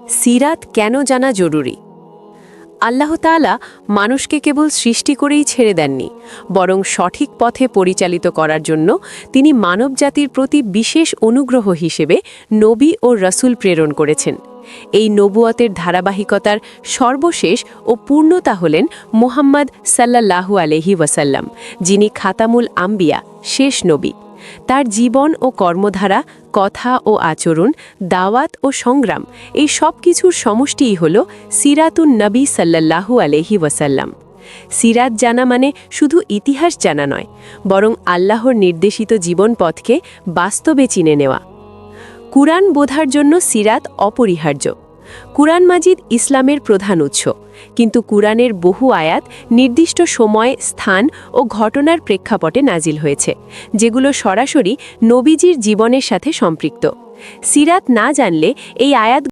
সিরাত কেন জানা জরুরি? আল্লাহ তাআলা মানুষকে কেবল সৃষ্টি করেই ছেড়ে দেননি, বরং সঠিক পথে পরিচালিত করার জন্য তিনি মানবজাতির প্রতি বিশেষ অনুগ্রহ হিসেবে নবী ও রাসূল প্রেরণ করেছেন। এই নবুয়তের ধারাবাহিকতার সর্বশেষ ও পূর্ণতা হলেন মুহাম্মদ সাল্লাল্লাহু আলাইহি ওয়াসাল্লাম, যিনি খাতামুল আম্বিয়া, শেষ নবী। তার জীবন ও কর্মধারা, কথা ও আচরণ, দাওয়াত ও সংগ্রাম, এই সব কিছুর সমষ্টিই হল সিরাতুন নবী সাল্লাল্লাহু আলাইহি ওয়াসাল্লাম। সিরাত জানা মানে শুধু ইতিহাস জানা নয়, বরং আল্লাহর নির্দেশিত জীবন পথকে বাস্তবে চিনে নেওয়া। কুরআন বোঝার জন্য সিরাত অপরিহার্য। কুরআন মাজিদ ইসলামের প্রধান উৎস, কিন্তু কুরআনের বহু আয়াত নির্দিষ্ট সময়, স্থান ও ঘটনার প্রেক্ষাপটে নাজিল হয়েছে, যেগুলো সরাসরি নবীজির জীবনের সাথে সম্পৃক্ত। সিরাত না জানলে এই আয়াত